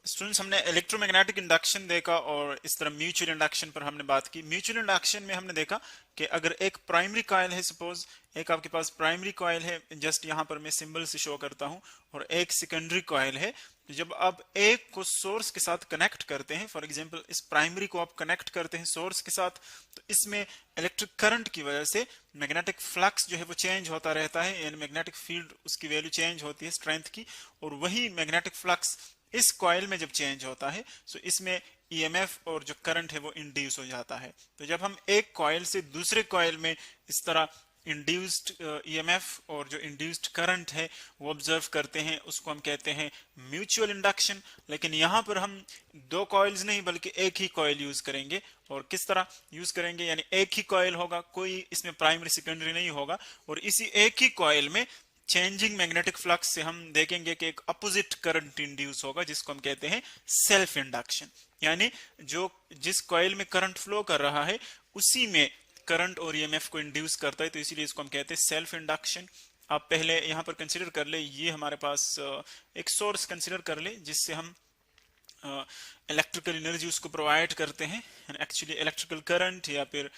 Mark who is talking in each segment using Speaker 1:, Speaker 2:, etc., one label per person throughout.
Speaker 1: Students, हमने electromagnetic induction देखा और इस तरह म्यूचुअल इंडक्शन पर हमने बात की। म्यूचुअल इंडक्शन में हमने देखा कि अगर एक प्राइमरी कॉइल है, सपोज एक आपके पास प्राइमरी कॉइल है, जस्ट यहाँ पर मैं सिंबल से शो करता हूँ, और एक सेकेंडरी कॉइल है, तो जब आप एक को सोर्स के साथ कनेक्ट करते हैं, फॉर एग्जांपल इस प्राइमरी को आप कनेक्ट करते हैं सोर्स के साथ, तो इसमें इलेक्ट्रिक करंट की वजह से मैग्नेटिक फ्लक्स जो है वो चेंज होता रहता है, यानी मैग्नेटिक फील्ड उसकी वैल्यू चेंज होती है स्ट्रेंथ की, और वही मैग्नेटिक फ्लक्स इस कॉइल में जब चेंज होता है तो इसमें ईएमएफ और जो करंट है वो इंड्यूस हो जाता है। तो जब हम एक कॉइल से दूसरे कॉइल में इस तरह इंड्यूस्ड ईएमएफ और जो इंड्यूस्ड करंट है वो ऑब्जर्व करते हैं, उसको हम कहते हैं म्यूचुअल इंडक्शन। लेकिन यहाँ पर हम दो कॉइल्स नहीं बल्कि एक ही कॉइल यूज करेंगे। और किस तरह यूज करेंगे, यानी एक ही कॉइल होगा, कोई इसमें प्राइमरी सेकेंडरी नहीं होगा, और इसी एक ही कॉइल में चेंजिंग मैग्नेटिक फ्लक्स से हम देखेंगे कि एक अपोजिट करंट इंड्यूस होगा, जिसको हम कहते हैं सेल्फ इंडक्शन। यानी जो जिस कॉइल में करंट फ्लो कर रहा है उसी में करंट और ईएमएफ को इंड्यूस करता है, तो इसीलिए इसको हम कहते हैं सेल्फ इंडक्शन। आप पहले यहां पर कंसीडर कर ले, ये हमारे पास एक सोर्स कंसीडर कर ले जिससे हम इलेक्ट्रिकल एनर्जी उसको प्रोवाइड करते हैं, एक्चुअली इलेक्ट्रिकल करंट या फिर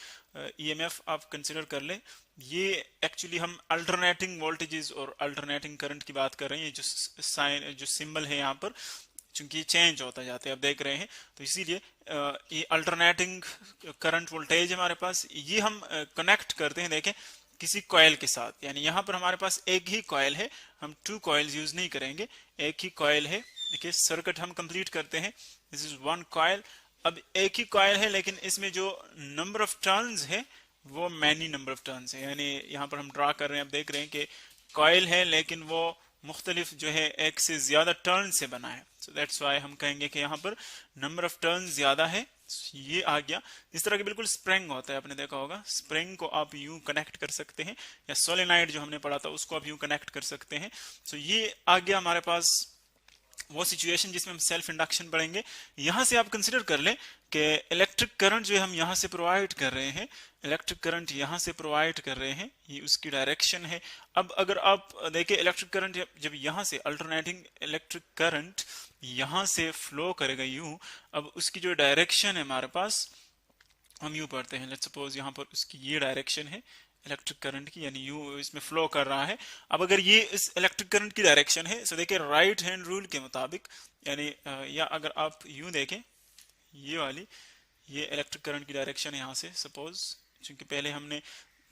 Speaker 1: ईएमएफ आप कंसिडर कर ले। ये एक्चुअली हम अल्टरनेटिंग वोल्टेजेस और अल्टरनेटिंग करंट की बात कर रहे हैं। ये जो साइन जो सिंबल है यहाँ पर, चूंकि ये चेंज होता जाता है, आप देख रहे हैं, तो इसीलिए ये अल्टरनेटिंग करंट वोल्टेज हमारे पास, ये हम कनेक्ट करते हैं, देखें, किसी कॉइल के साथ। यानी यहाँ पर हमारे पास एक ही कॉइल है, हम टू कॉइल्स यूज नहीं करेंगे, एक ही कॉइल है। देखिए सर्किट हम कंप्लीट करते हैं, दिस इज वन कॉइल। अब एक ही कॉइल है लेकिन इसमें जो नंबर ऑफ टर्न्स है वो मैनी नंबर ऑफ टर्न्स है। यानी यहाँ पर हम ड्रा कर रहे हैं, आप देख रहे हैं कि कॉइल है लेकिन वो मुख्तलिफ जो है एक से ज्यादा टर्न से बना है, सो दैट्स वाई हम कहेंगे कि यहाँ पर नंबर ऑफ टर्न ज्यादा है। ये आ गया, इस तरह के बिल्कुल स्प्रिंग होता है, आपने देखा होगा, स्प्रिंग को आप यूं कनेक्ट कर सकते हैं, या सोलेनाइड जो हमने पढ़ा था उसको आप यूं कनेक्ट कर सकते हैं। सो ये आ गया हमारे पास वो सिचुएशन जिसमें हम सेल्फ इंडक्शन पढ़ेंगे। यहां से आप कंसिडर कर लें कि इलेक्ट्रिक करंट जो है हम यहां से प्रोवाइड कर रहे हैं, इलेक्ट्रिक करंट यहां से प्रोवाइड कर रहे हैं, ये उसकी डायरेक्शन है। अब अगर आप देखें इलेक्ट्रिक करंट जब यहां से अल्टरनेटिंग इलेक्ट्रिक करंट यहां से फ्लो करेगा यूं, अब उसकी जो डायरेक्शन है हमारे पास, हम यूं पढ़ते हैं, लेट्स सपोज यहां पर उसकी ये डायरेक्शन है इलेक्ट्रिक करंट की, यानी यूं इसमें फ्लो कर रहा है। अब अगर ये इस इलेक्ट्रिक करंट की डायरेक्शन है, सो देखिए राइट हैंड रूल के मुताबिक, यानी या अगर आप यूं देखें, ये वाली ये इलेक्ट्रिक करंट की डायरेक्शन है यहाँ से, सपोज क्योंकि पहले हमने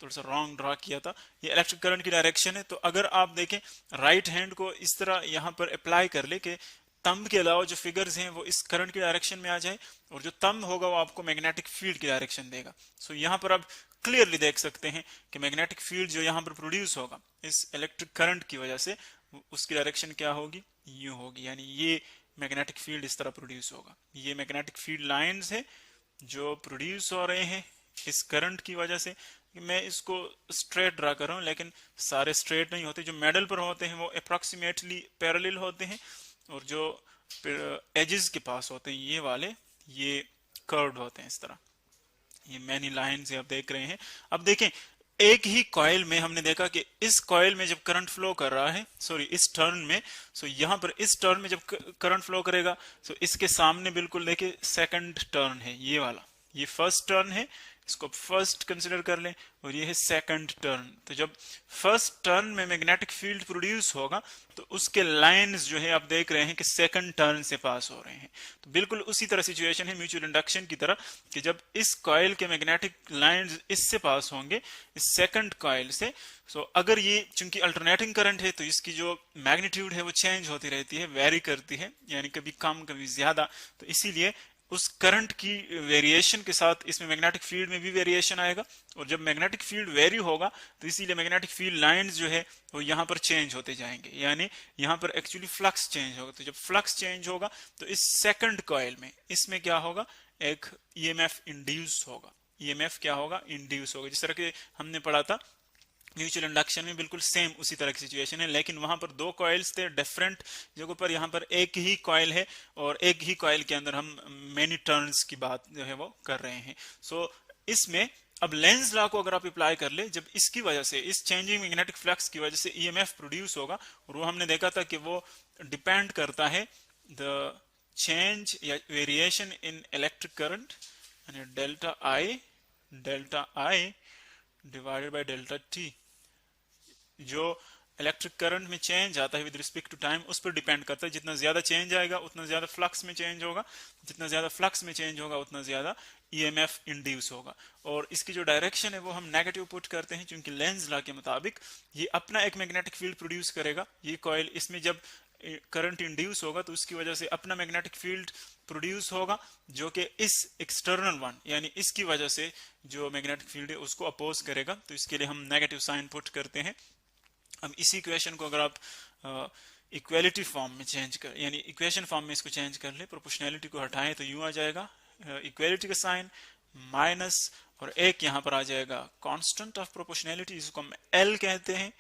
Speaker 1: थोड़ा सा रॉन्ग ड्रा किया था, ये इलेक्ट्रिक करंट की डायरेक्शन है। तो अगर आप देखें राइट हैंड को इस तरह यहाँ पर अप्लाई कर ले कि तंब के अलावा जो फिगर्स हैं वो इस करंट की डायरेक्शन में आ जाए, और जो तंब होगा वो आपको मैग्नेटिक फील्ड की डायरेक्शन देगा। सो यहाँ पर आप क्लियरली देख सकते हैं कि मैग्नेटिक फील्ड जो यहाँ पर प्रोड्यूस होगा इस इलेक्ट्रिक करंट की वजह से, उसकी डायरेक्शन क्या होगी, यूं होगी। यानी ये मैग्नेटिक फील्ड इस तरह प्रोड्यूस होगा। ये मैग्नेटिक फील्ड लाइंस है जो प्रोड्यूस हो रहे हैं इस करंट की वजह से। मैं इसको स्ट्रेट ड्रा कर रहा हूं, लेकिन सारे स्ट्रेट नहीं होते, जो मेडल पर होते हैं वो अप्रोक्सीमेटली पैरेलल होते हैं, और जो एजेस के पास होते हैं ये वाले, ये कर्व्ड होते हैं इस तरह। ये मैनी लाइन से आप देख रहे हैं। अब देखें एक ही कॉइल में हमने देखा कि इस कॉइल में जब करंट फ्लो कर रहा है, सॉरी इस टर्न में, सो यहां पर इस टर्न में जब करंट फ्लो करेगा, सो इसके सामने बिल्कुल देखिए सेकंड टर्न है, ये वाला, ये फर्स्ट टर्न है, इसको फर्स्ट कंसिडर कर लें, और ये है सेकंड टर्न। तो जब फर्स्ट टर्न में मैग्नेटिक फील्ड प्रोड्यूस होगा तो उसके लाइंस जो है आप देख रहे हैं कि सेकंड टर्न से पास हो रहे हैं। तो बिल्कुल उसी तरह सिचुएशन है म्यूचुअल इंडक्शन की तरह, कि जब इस कॉइल के मैग्नेटिक लाइंस इससे पास होंगे, इस सेकंड कॉइल से, सो अगर ये चूंकि अल्टरनेटिंग करंट है तो इसकी जो मैग्नीट्यूड है वो चेंज होती रहती है, वेरी करती है, यानी कभी कम कभी ज्यादा। तो इसीलिए उस करंट की वेरिएशन के साथ इसमें मैग्नेटिक फील्ड में भी वेरिएशन आएगा, और जब मैग्नेटिक फील्ड वेरी होगा तो इसीलिए मैग्नेटिक फील्ड लाइंस जो है वो यहाँ पर चेंज होते जाएंगे, यानी यहाँ पर एक्चुअली फ्लक्स चेंज होगा। तो जब फ्लक्स चेंज होगा तो इस सेकंड कॉइल में इसमें क्या होगा, एक ईएमएफ इंड्यूस होगा। ईएमएफ क्या होगा, इंड्यूस होगा। जिस तरह के हमने पढ़ा था म्यूचुअल इंडक्शन में, बिल्कुल सेम उसी तरह की सिचुएशन है, लेकिन वहां पर दो कॉइल्स थे डिफरेंट जगहों पर, यहाँ पर एक ही कॉइल है, और एक ही कॉइल के अंदर हम मेनी टर्न्स की बात जो है वो कर रहे हैं। सो इसमें अब लेंज लॉ को अगर आप अप्लाई कर ले, जब इसकी वजह से, इस चेंजिंग मैग्नेटिक फ्लक्स की वजह से ईएमएफ प्रोड्यूस होगा, और वो हमने देखा था कि वो डिपेंड करता है द चेंज या वेरिएशन इन इलेक्ट्रिक करंट यानी delta I divided by delta T. जो इलेक्ट्रिक करंट में चेंज आता है विद रिस्पेक्ट टू टाइम उस पर डिपेंड करता है। जितना ज्यादा चेंज आएगा उतना ज्यादा फ्लक्स में चेंज होगा, जितना ज्यादा फ्लक्स में चेंज होगा उतना ज्यादा ईएमएफ इंड्यूस होगा। और इसकी जो डायरेक्शन है वो हम नेगेटिव पुट करते हैं, क्योंकि लेंज लॉ के मुताबिक ये अपना एक मैग्नेटिक फील्ड प्रोड्यूस करेगा। ये कॉइल, इसमें जब करंट इंड्यूस होगा तो उसकी वजह से अपना मैग्नेटिक फील्ड प्रोड्यूस होगा, जो कि इस एक्सटर्नल वन यानी इसकी वजह से जो मैग्नेटिक फील्ड है उसको अपोज करेगा। तो इसके लिए हम नेगेटिव साइन पुट करते हैं। अब इसी इक्वेशन को अगर आप इक्वेलिटी फॉर्म में चेंज कर, यानी इक्वेशन फॉर्म में इसको चेंज कर ले, प्रोपोर्शनैलिटी को हटाएं तो यूं आ जाएगा इक्वेलिटी का साइन माइनस, और एक यहां पर आ जाएगा कांस्टेंट ऑफ प्रोपोर्शनैलिटी जिसको हम एल कहते हैं,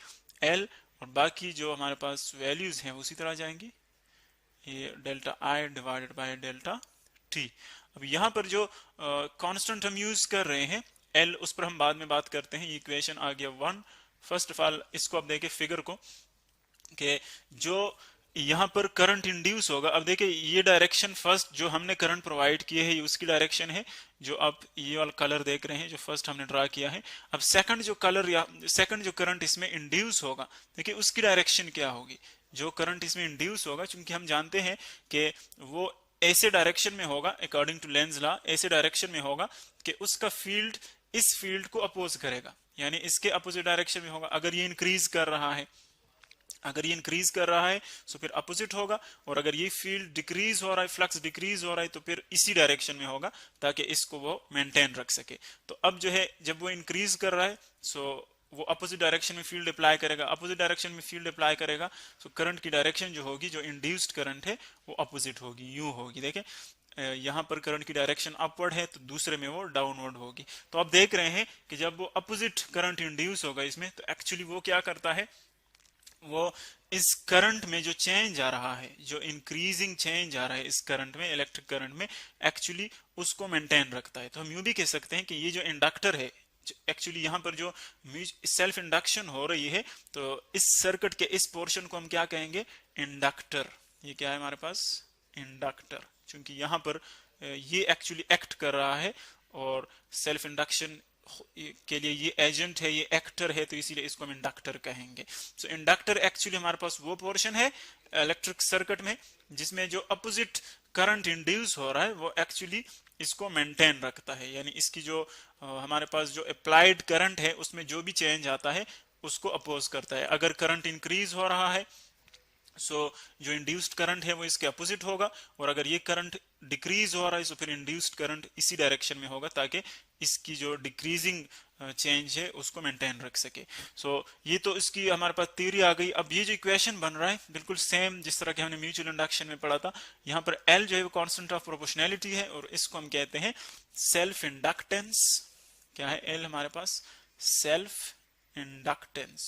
Speaker 1: एल, और बाकी जो हमारे पास वैल्यूज हैं उसी तरह जाएंगी, ये delta I divided by delta T. अब यहां पर जो कांस्टेंट हम यूज कर रहे हैं एल, उस पर हम बाद में बात करते हैं। ये इक्वेशन आ गया 1। फर्स्ट ऑफ ऑल इसको आप देखें फिगर को कि जो यहां पर करंट इंड्यूस होगा, अब देखिए ये डायरेक्शन फर्स्ट जो हमने करंट प्रोवाइड किए है उसकी डायरेक्शन है, जो आप ये वाला कलर देख रहे हैं जो फर्स्ट हमने ड्रा किया है। अब सेकंड जो कलर या सेकंड जो करंट इसमें इंड्यूस होगा, देखिए उसकी डायरेक्शन क्या होगी। जो करंट इसमें इंड्यूस होगा, क्योंकि हम जानते हैं कि वो ऐसे डायरेक्शन में होगा, अकॉर्डिंग टू लेंज लॉ ऐसे डायरेक्शन में होगा कि उसका फील्ड इस फील्ड को अपोज करेगा, यानी इसके अपोजिट डायरेक्शन में होगा। अगर ये इंक्रीज कर रहा है, अगर ये इंक्रीज कर रहा है तो फिर अपोजिट होगा, और अगर ये फील्ड डिक्रीज हो रहा है, फ्लक्स डिक्रीज हो रहा है, तो फिर इसी डायरेक्शन में होगा ताकि इसको वो मेंटेन रख सके। तो अब जो है जब वो इंक्रीज कर रहा है सो वो अपोजिट डायरेक्शन में फील्ड अप्लाई करेगा, अपोजिट डायरेक्शन में फील्ड अप्लाई करेगा, तो करंट की डायरेक्शन जो होगी, जो इंड्यूस्ड करंट है वो अपोजिट होगी, यूं होगी। देखें यहां पर करंट की डायरेक्शन अपवर्ड है तो दूसरे में वो डाउनवर्ड होगी। तो आप देख रहे हैं कि जब वो अपोजिट करंट इंड्यूस होगा इसमें, तो एक्चुअली वो क्या करता है, वो इस करंट में जो चेंज आ रहा है, जो इंक्रीजिंग चेंज आ रहा है इस करंट में, इलेक्ट्रिक करंट में, एक्चुअली उसको मेंटेन रखता है। तो हम यूं भी कह सकते हैं कि ये जो इंडक्टर है, एक्चुअली यहां पर जो सेल्फ इंडक्शन हो रही है, तो इस सर्किट के इस पोर्शन को हम क्या कहेंगे, इंडक्टर। ये क्या है हमारे पास, इंडक्टर, क्योंकि यहां पर ये एक्चुअली एक्ट कर रहा है, और सेल्फ इंडक्शन के लिए ये एजेंट है, ये एक्टर है, तो इसीलिए इसको हम इंडक्टर कहेंगे। सो इंडक्टर एक्चुअली हमारे पास वो पोर्शन है इलेक्ट्रिक सर्किट में जिसमें जो अपोजिट करंट इंड्यूस हो रहा है वो एक्चुअली इसको मेंटेन रखता है, यानी इसकी जो हमारे पास जो अप्लाइड करंट है उसमें जो भी चेंज आता है उसको अपोज करता है। अगर करंट इंक्रीज हो रहा है जो इंड्यूस्ड करंट है वो इसके अपोजिट होगा, और अगर ये करंट डिक्रीज हो रहा है तो फिर इंड्यूस्ड करंट इसी डायरेक्शन में होगा ताकि इसकी जो डिक्रीजिंग चेंज है उसको मेंटेन रख सके। ये तो इसकी हमारे पास थ्योरी आ गई। अब ये जो इक्वेशन बन रहा है बिल्कुल सेम जिस तरह के हमने म्यूचुअल इंडक्शन में पढ़ा था। यहाँ पर एल जो है वो कांस्टेंट ऑफ प्रोपोर्शनैलिटी है, और इसको हम कहते हैं सेल्फ इंडक्टेंस। क्या है एल हमारे पास, सेल्फ इंडक्टेंस।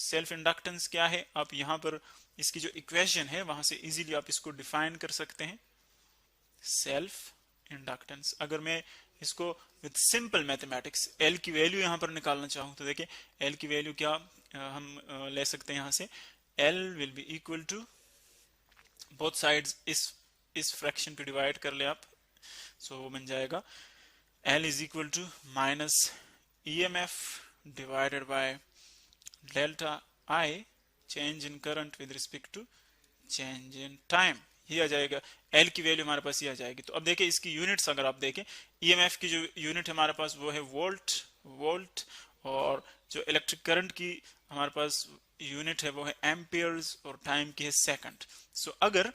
Speaker 1: सेल्फ इंडक्टेंस क्या है, आप यहां पर इसकी जो इक्वेशन है वहां से इजीली आप इसको डिफाइन कर सकते हैं। सेल्फ इंडक्टेंस, अगर मैं इसको विद सिंपल मैथमेटिक्स एल की वैल्यू यहां पर निकालना चाहूं तो देखिए एल की वैल्यू क्या हम ले सकते हैं यहां से, L will be equal to, both sides इस फ्रैक्शन पे डिवाइड कर ले आप, वो बन जाएगा L is equal to minus EMF divided by delta I change in current with respect to change in time. ये आ जाएगा एल की वैल्यू हमारे पास ये आ जाएगी। तो अब देखिए इसकी यूनिट्स अगर आप देखें, ईएमएफ की जो यूनिट हमारे पास वो है वोल्ट, और जो इलेक्ट्रिक करंट की हमारे पास यूनिट है वो है एम्पियर्स, और टाइम की है सेकंड। अगर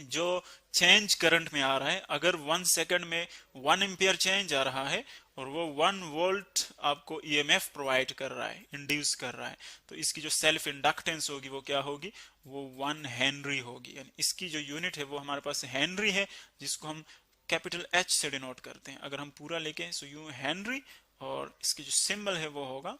Speaker 1: जो चेंज करंट में आ रहा है, अगर 1 सेकंड में 1 एम्पियर चेंज आ रहा है और वो 1 वोल्ट आपको ईएमएफ प्रोवाइड कर रहा है, इंड्यूस कर रहा है, तो इसकी जो सेल्फ इंडक्टेंस होगी वो क्या होगी, वो 1 हेनरी होगी। यानी इसकी जो यूनिट है वो हमारे पास हेनरी है, जिसको हम कैपिटल एच से डिनोट करते हैं। अगर हम पूरा लेके यूं हेनरी, और इसकी जो सिंबल है वो होगा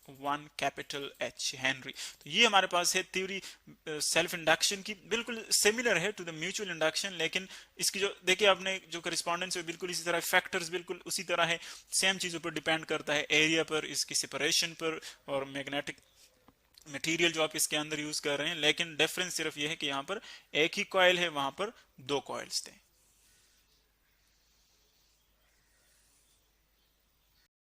Speaker 1: 1 कैपिटल एच, हेनरी। तो ये हमारे पास है थ्योरी सेल्फ इंडक्शन की, बिल्कुल सिमिलर है टू द म्यूचुअल इंडक्शन, लेकिन इसकी जो देखिए आपने जो करिस्पॉन्डेंस है बिल्कुल इसी तरह, फैक्टर्स बिल्कुल उसी तरह है, सेम चीजों पर डिपेंड करता है, एरिया पर, इसकी सेपरेशन पर, और मैग्नेटिक मटेरियल जो आप इसके अंदर यूज कर रहे हैं, लेकिन डिफरेंस सिर्फ ये है कि यहाँ पर एक ही कॉइल है, वहां पर दो कॉइल्स थे।